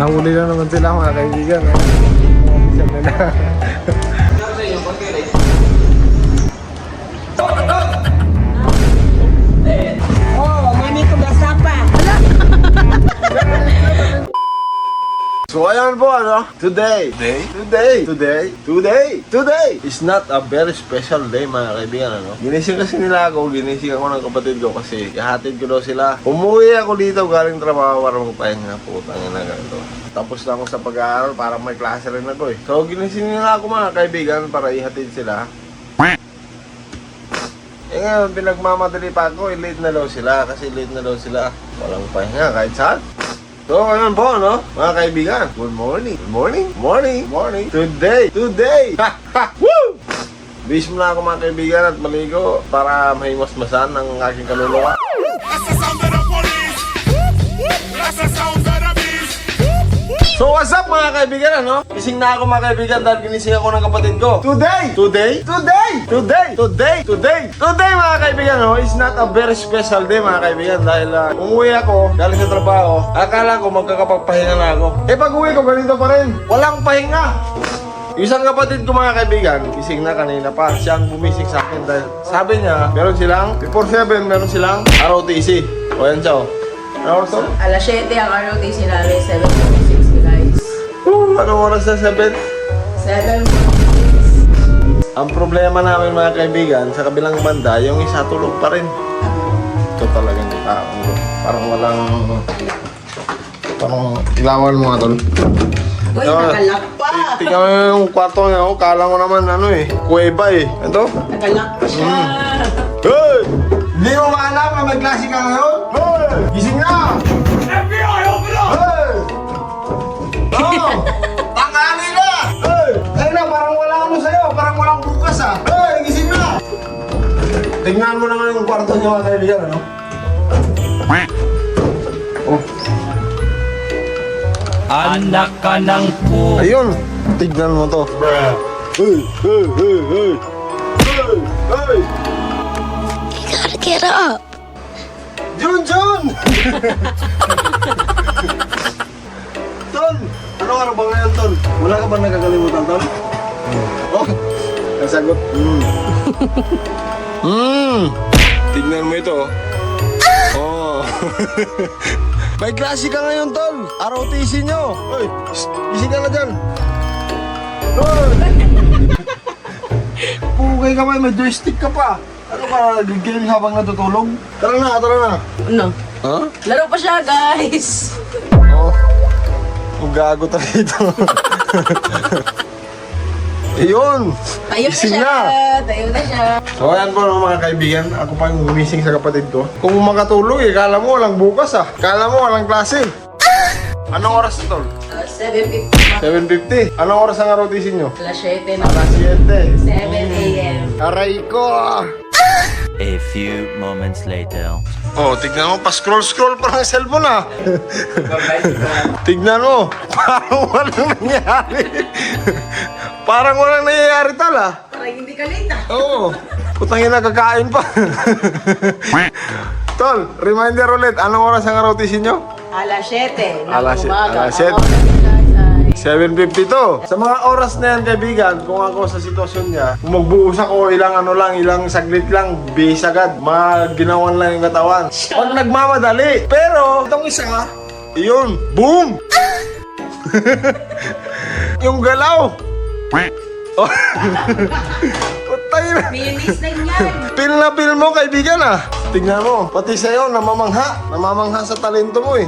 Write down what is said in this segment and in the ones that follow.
Nahuli na naman sila mga kaibigan. Isang nila. Oh, mami ko basapa. So ayan po ano, today is not a very special day mga kaibigan ano. Ginising kasi nila ako, ginising ako ng kapatid ko kasi ihatid ko daw sila. Umuwi ako dito galing trabaho para magpahinga, putang ina ganito. Tapos na ako sa pag-aaral para may klase rin ako eh. So ginising nila ako mga kaibigan para ihatid sila. Eh ngayon, pinagmamadali pa ako, late na daw sila kasi late na daw sila. Walang pahinga kahit saan. So, ayun po, no? Mga kaibigan, good morning. Good morning. Today. Ha! Woo! Bis muna ako mga kaibigan at maligo para mahimasmasan ang aking kaluluwa. So, what's up mga kaibigan, ano? Gising na ako mga kaibigan dahil ginising ako ng kapatid ko. Today mga kaibigan, no? It's not a very special day mga kaibigan dahil umuwi ako galing sa trabaho. Akala ko magkakapagpahinga na ako. Eh pag uwi ko ganito pa rin. Walang pahinga. Isang kapatid ko mga kaibigan, gising na kanina pa. Siyang bumising sa akin dahil sabi niya, meron silang, before 7, meron silang ROTC. O yan siya, o. Ano oras to? Alas 7 ang ROTC namin, 7:46 guys. Anong oras na 7? 7:46. Ang problema namin mga kaibigan, sa kabilang banda, yung isa tulog pa rin. Ito talaga yung taong to. Parang walang... Parang ilawan mo nga tol. Uy, nakalak pa! Tingnan mo yung kwarto niya, oh. Kala mo naman ano eh, kuweba eh. Ito? Nakalak pa siya! Hey! Hindi mo ba alam na may klase ka ngayon? Hey! Gising na! FBI, open up! Hey! Oh! Tanghali na! Hey! Ayun na, parang wala ano sa'yo, parang walang bukas ah! Hey! Gising na! Tingnan mo naman yung kwarto niya mga kaibigan, ano? Oh. Anak ka ng po. Ayun! Tignan mo to. Hey! Hey! Hey! Hey! Hey! Hey! Gotta get up. Jun! Tol! Ano araw ba ngayon, Tol? Wala ka ba nagkakalimutan, Tol? Oh! Nasagot. Tignan mo ito, oh. May klase ka ngayon, Tol. ROTC nyo. Hoy, gising ka na dyan. Hoy! Pugay ka ba? May joystick ka pa. Ano ba, nag-game habang natutulog? Tara na. Ano? Ha? Laro pa siya guys! Oo. Ang gago tayo dito. Ayun! Tayo na Gising siya! Tayo na siya! So ayan po mga kaibigan, ako pa yung gumising sa kapatid ko. Kung makatulog eh, kala mo walang bukas ah. Kala mo walang klase. Anong oras ito? 7:50. 7:50. Anong oras ang ROTC nyo? Alas 7 na. Alas 7. 7 a.m. Aray ko! A few moments later. Oh, tignan mo, pa-scroll pa ng cellphone ah. Tignan mo, parang walang nangyayari. Parang walang nangyayari tal ah. Parang hindi ka late ah. Oo. Putang ina, kakain pa. Tol, reminder ulit, anong oras ang ROTC nyo? Alas 7 ng Alas umaga. 7. Ang oras guys ay 7:52. Sa mga oras na yan, kaibigan, kung ako sa sitwasyon niya, kung magbuhos ako, ilang saglit lang, base agad, maginawan lang yung katawan. Huwag nagmamadali. Pero, itong isa, yun, boom! Yung galaw. Oh. Putay na. mayonnaise lang yan. Pil na pil mo, kaibigan ah. Tignan mo, pati sa'yo, namamangha sa talento mo eh.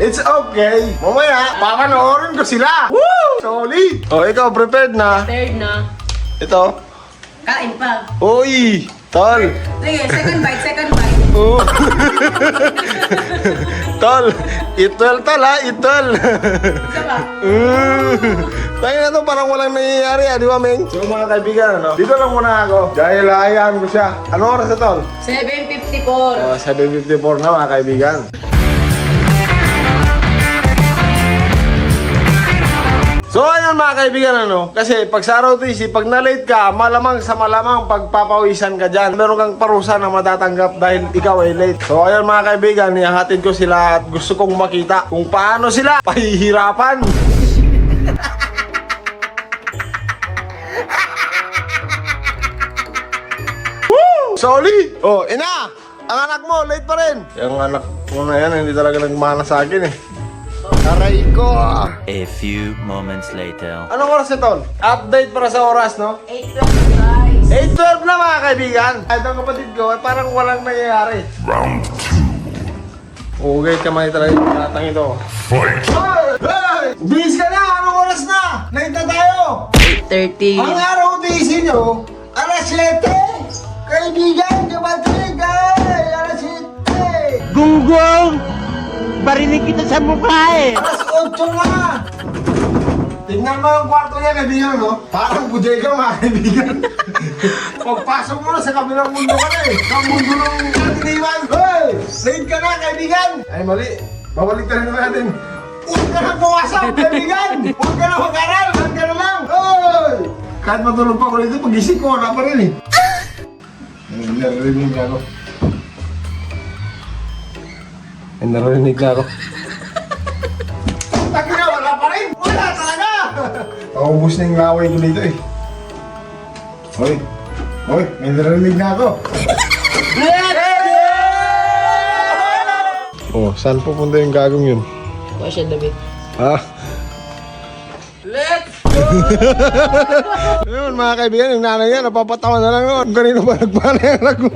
It's okay. Mamaya, papanoorin ko sila. Woo! Solid. Oh, ikaw, prepared na. Third na. Ito. Kain pa. Uy, tol. Sige, second bite. Oh. Tol, itol tol ha, itol. Isa pa. Tayo na to, parang walang nangyayari di ba, Meng? So mga kaibigan, ano? Dito lang muna ako. Dahil hayaan ko siya. Ano oras na, tol? 7:54. Oh, 7:54 na mga kaibigan. So ayun yan mga kaibigan, ano? Kasi pag sa ROTC, pag na-late ka, malamang sa malamang pagpapawisan ka dyan. Meron kang parusa na matatanggap dahil ikaw ay late. So ayun mga kaibigan, ihahatid ko sila at gusto kong makita kung paano sila pahihirapan. Woo! Solid! Oh, ina! Ang anak mo, late pa rin. Yung anak mo na yan, hindi talaga nagmana sa akin eh. Aray ko! A few moments later. Anong oras ito? Update para sa oras, no? 8:12 guys. 8:12 na mga kaibigan. Kahit ang kapatid ko, parang walang nangyayari. Round 2. Okay, kamay talaga yung batang ito. Fight! Hey! Bis ka na! Anong oras na? Late na tayo! 8:30. Ang araw DC nyo, alas 7! Kaibigan, kapatid! Ay! Alas 7! Gunggong! Barinig kita sa mukha eh! Alas 8 na! Tingnan mo ang kwarto niya, kaibigan, no? Parang bodega, mga kaibigan. Pagpasok mo na sa kabilang mundo ka na eh. Sa mundo ng katiniwan. Hoy! Late ka na, kaibigan! Ay, mali. Babalik na rin natin. Huwag ka na pumasok, kaibigan! Huwag ka na mag-aral! Huwag ka na lang! Hoy! Kahit matulog pa ako dito, pag-isip ko, wala pa rin eh. Narinig ako. Narinig na ako. Taki na, wala pa rin! Wala talaga! Paubos na yung laway ko dito eh. Hoy! Hoy! May narinig na ako! Oh, saan pupunta yung gagong yun? Kuha siya damit. Ha? Let's Ayun mga kaibigan, yung nanay niya napapatawa na lang noon. Kanino ba nagpana yung anak mo?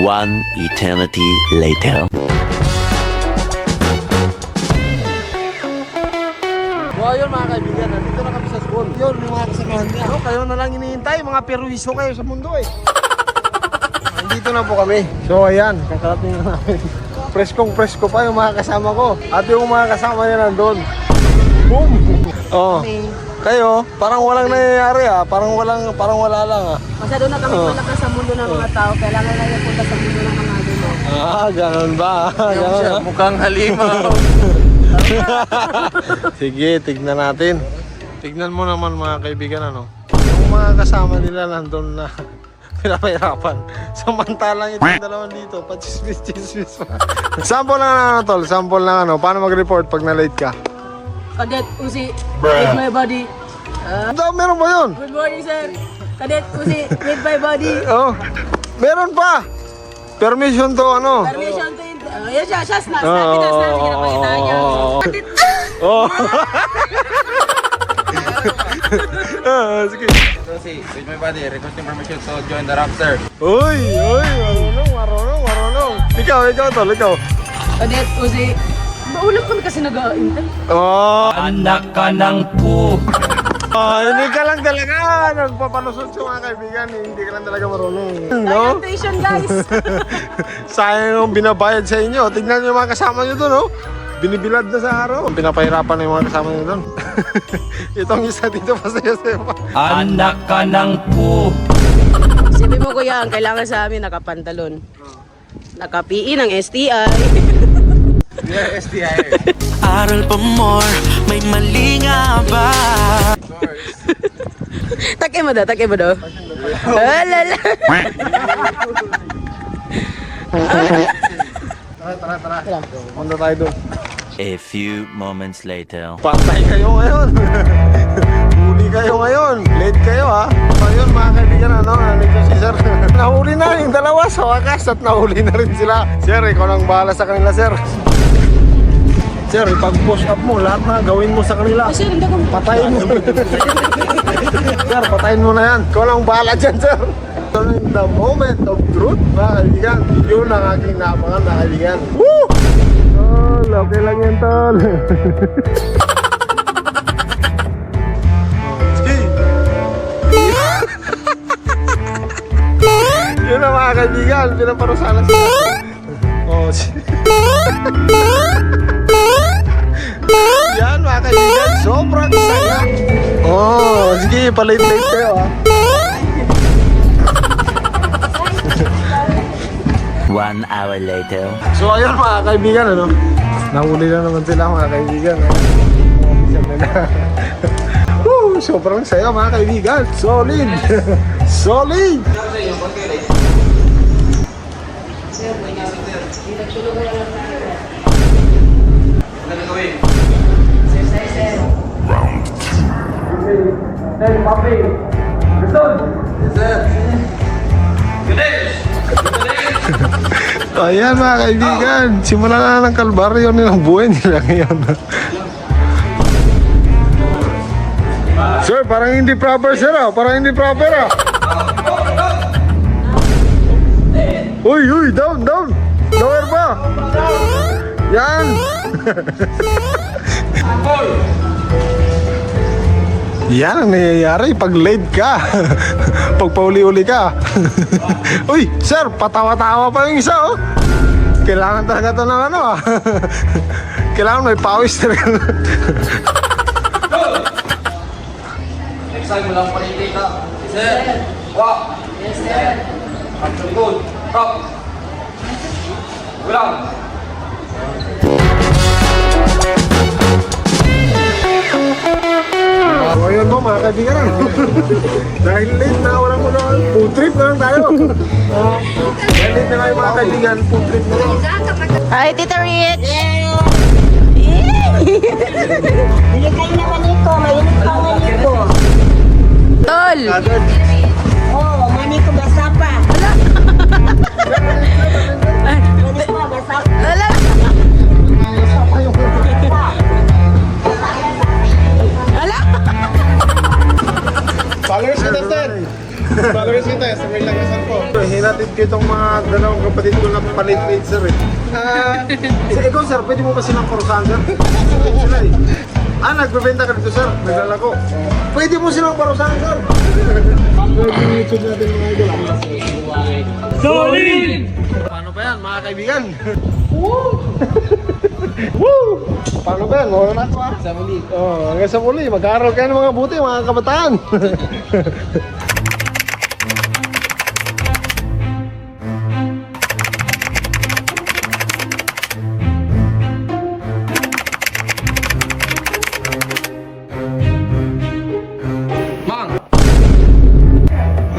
One eternity later. So ayun mga kaibigan, nandito na kami sa school. Yun, yung mga kasamahan niya. No, kayo na lang hinihintay, mga perwiso kayo sa mundo eh. Nandito na po kami. So ayan, kakarating na namin. Preskong-presko pa yung mga kasama ko. At yung mga kasama niya nandun. Boom! Oh. Kayo, parang walang nangyayari ah. Parang wala lang ah. Masyado na kami malakas sa mundo ng mga tao. Kailangan na yung punta sa mundo ng mga dulo. Ah, ganun ba? Ganun ah. Mukhang halimaw. Sige, tignan natin. Tignan mo naman mga kaibigan ano. Yung mga kasama nila nandun na pinapahirapan. Samantalang itong dalawang dito, pa-chismis-chismis pa. Sample lang ano tol, sample lang ano. Paano mag-report pag na-late ka? Cadet Uzi, with my body. Meron ba yun? Good morning, sir. Cadet Uzi, with my body. Oh, meron pa. Permission to ano. Permission to yan siya, siya snacks. Sige na pakita niya. Cadet Oh. Sige. Si with my body, requesting permission to join the Raptor. Uy, marunong. Ikaw tol, ikaw. Cadet Uzi. Maulam ko na kasi nag-aintay. Oh. Anak ka ng pu. Hindi ka lang talaga nagpapalusot sa mga kaibigan, hindi ka lang talaga marunong. No? Orientation, guys. Sayang yung binabayad sa inyo. Tignan nyo yung mga kasama nyo doon, no? Binibilad na sa araw. Pinapahirapan na yung mga kasama nyo doon. Itong isa dito pa sa pa. Anak ka ng pu. Sabi mo kuya, ang kailangan sa amin nakapantalon. Naka-PE ng STI. Yeah, STI. Aral pa more, may mali nga ba? Takay mo daw. Alala. Tara. Punta tayo doon. A few moments later. Patay kayo ngayon. Huli kayo ngayon. Late kayo ha. Ayun mga kaibigan, ano, nandito si Sir. Nahuli na yung dalawa sa wakas at nahuli na rin sila. Sir, ikaw nang bahala sa kanila, Sir. Sir, ipag-push up mo. Lahat na gawin mo sa kanila. Kasi hindi ko Patayin mo. Sir, patayin mo na yan. Ikaw lang bahala dyan, Sir. In the moment of truth, mga kaibigan. Yun ang aking naabangan, mga kaibigan. Woo! Tol, okay lang yan, Tol. Sige. Yun ang mga kaibigan. Pinaparusalan sila. Oh, yan mga kaibigan, sobrang saya. Oh, sige, palate-late kayo ha. 1 hour later. So ayun mga kaibigan, ano? Nahuli na naman sila mga kaibigan. Mga Woo! Sobrang saya mga kaibigan. Solid! Solid! Ayan mga kaibigan, simula na ng kalbaryo nilang buhay nila ngayon. Sir, parang hindi proper sir ah, parang hindi proper ah. Uy, uy, down, down. Lower pa. Yan. Yan ang nangyayari pag late ka. Pag pauli-uli ka. Uy, sir, patawa-tawa pa yung isa oh. Kailangan talaga ito ng ano ah. Kailangan may pawis talaga. Next time mo lang panikita. Sir. Walk. Yes, sir. Action good. Stop. Ulang. So ayun po mga kaibigan. Dahil late na walang mo naman. Food trip na lang tayo. Dahil late na kayo mga kaibigan. Food trip na lang. Hi, Tita Rich! Ilagay naman ito, mainit pa nga nito. Tol! Oh, mani ko basa pa. Mani ko basa pa. Lala! Ala! Followers kita, sir. Followers kita, sa may lagasan ko. Hinatid ko itong mga dalawang kapatid ko na palit-late, sir eh. Ikaw, sir, pwede mo ba silang parusahan, sir? Sila eh. Nagbebenta ka dito, sir. Naglalako. Pwede mo silang parusahan, sir. Pwede yung YouTube natin mga idol. Solid! Paano ba yan, mga kaibigan? Woo! Woo! Paano ba yan? Muna na ako ah. Sa muli. Oh, hanggang sa muli. Mag-aaral kayo ng mga buti, mga kabataan.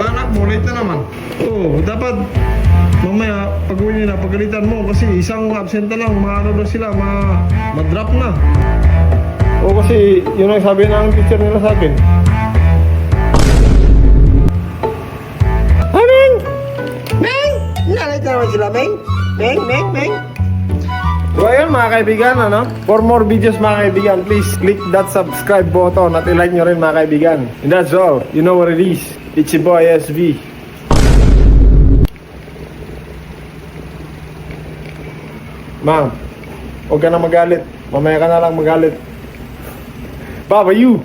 Anak mo, late na naman. Oo, dapat mamaya pag-uwi nila, pagalitan mo kasi isang absent na lang, maano na sila, ma-drop na. Oo, kasi yun ang sabi ng teacher nila sa akin. Meng! Meng! Nalate na naman sila, Meng? Meng, Meng, Meng? So ayun mga kaibigan, ano? For more videos mga kaibigan, please click that subscribe button at i-like nyo rin mga kaibigan. And that's all. You know what it is. It's your boy SV. Ma'am, huwag ka na magalit. Mamaya ka na lang magalit. Baba you!